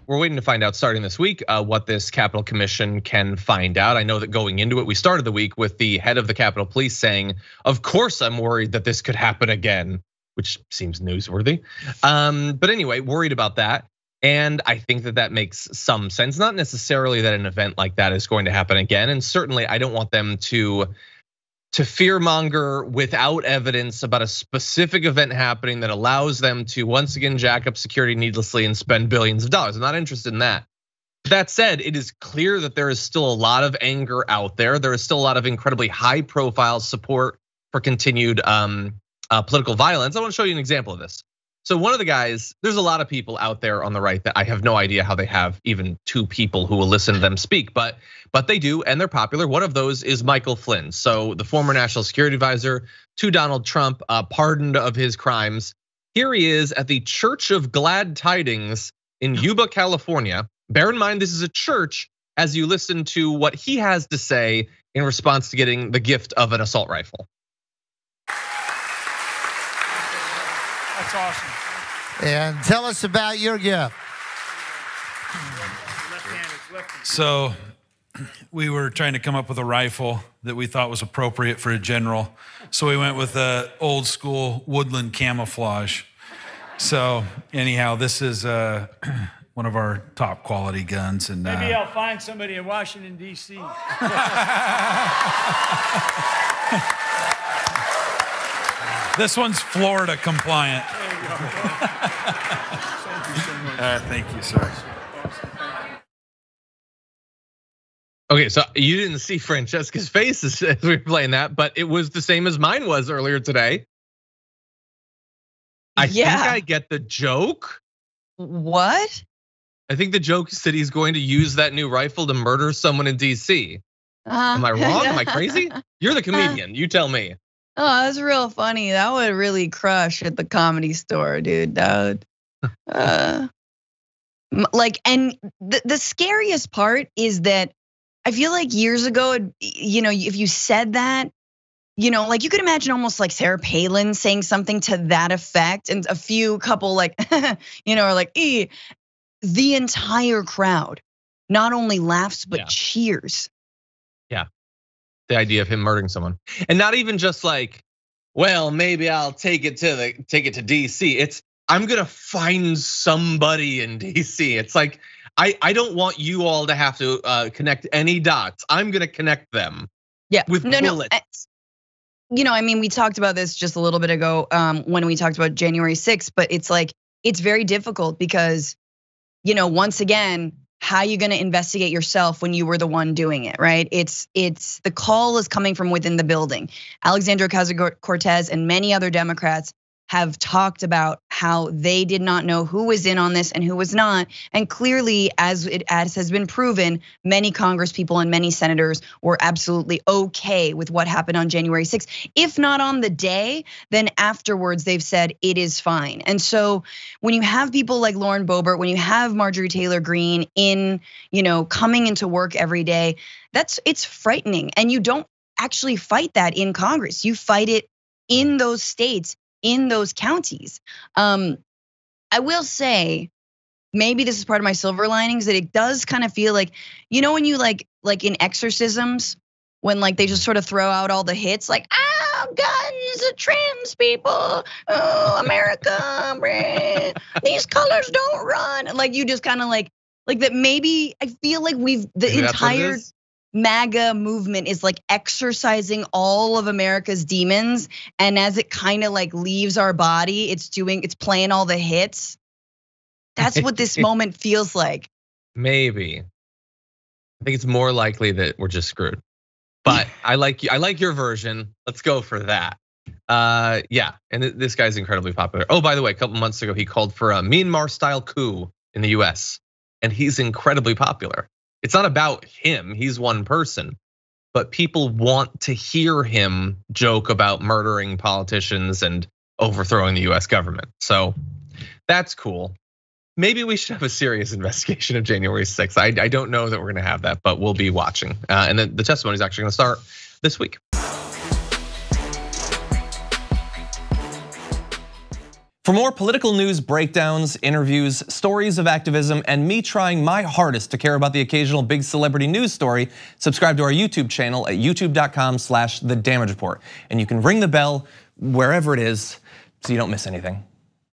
we're waiting to find out starting this week what this Capitol Commission can find out. I know that going into it, we started the week with the head of the Capitol Police saying, "Of course, I'm worried that this could happen again," which seems newsworthy. But anyway, worried about that. And I think that makes some sense. Not necessarily that an event like that is going to happen again. And certainly I don't want them to fearmonger without evidence about a specific event happening that allows them to once again jack up security needlessly and spend billions of dollars. I'm not interested in that. That said, it is clear that there is still a lot of anger out there. There is still a lot of incredibly high profile support for continued political violence. I want to show you an example of this. So one of the guys, there's a lot of people out there on the right that I have no idea how they have even 2 people who will listen to them speak, but they do, and they're popular. One of those is Michael Flynn. So the former national security advisor to Donald Trump, pardoned of his crimes. Here he is at the Church of Glad Tidings in Yuba, California. Bear in mind, this is a church as you listen to what he has to say in response to getting the gift of an assault rifle. That's awesome. And tell us about your gift. So we were trying to come up with a rifle that we thought was appropriate for a general. So we went with a old school woodland camouflage. So anyhow, this is one of our top quality guns. And maybe I'll find somebody in Washington, D.C. This one's Florida compliant. There you go. Thank you so much. Thank you, sir. Okay, so you didn't see Francesca's face as we were playing that, but it was the same as mine was earlier today. I think I get the joke. What? I think the joke is that he's going to use that new rifle to murder someone in DC. Am I wrong? Am I crazy? You're the comedian. You tell me. Oh, that's real funny. That would really crush at the Comedy Store, dude. That would, and the scariest part is that I feel like years ago, if you said that, like you could imagine almost like Sarah Palin saying something to that effect, and a couple like, are like, the entire crowd not only laughs but cheers. Yeah. The idea of him murdering someone, and not even just like, well, maybe I'll take it to DC. It's I'm gonna find somebody in DC. It's like I don't want you all to have to connect any dots. I'm gonna connect them. Yeah, with bullets. We talked about this just a little bit ago when we talked about January 6th, but it's like it's very difficult because, once again, how are you going to investigate yourself when you were the one doing it, right? It's the call is coming from within the building. Alexandria Ocasio-Cortez and many other Democrats have talked about how they did not know who was in on this and who was not. And clearly, as has been proven, many Congress people and many senators were absolutely okay with what happened on January 6th. If not on the day, then afterwards they've said it is fine. And so when you have people like Lauren Boebert, when you have Marjorie Taylor Greene coming into work every day, it's frightening. And you don't actually fight that in Congress. You fight it in those states, in those counties. I will say, maybe this is part of my silver linings, that it does kind of feel like, when you like in exorcisms, when like they just sort of throw out all the hits, like, guns, trans people, oh, America, these colors don't run. Like you just kind of like that. Maybe I feel like the entire MAGA movement is like exercising all of America's demons, and as it kind of like leaves our body, it's playing all the hits. That's what this moment feels like. Maybe. I think it's more likely that we're just screwed. But I like your version. Let's go for that. Yeah, and this guy's incredibly popular. Oh, by the way, a couple months ago, he called for a Myanmar-style coup in the US, and he's incredibly popular. It's not about him, he's one person, but people want to hear him joke about murdering politicians and overthrowing the US government. So that's cool. Maybe we should have a serious investigation of January 6th. I don't know that we're gonna have that, but we'll be watching. And then the testimony is actually gonna start this week. For more political news breakdowns, interviews, stories of activism, and me trying my hardest to care about the occasional big celebrity news story, subscribe to our YouTube channel at youtube.com/thedamagereport. And you can ring the bell wherever it is so you don't miss anything.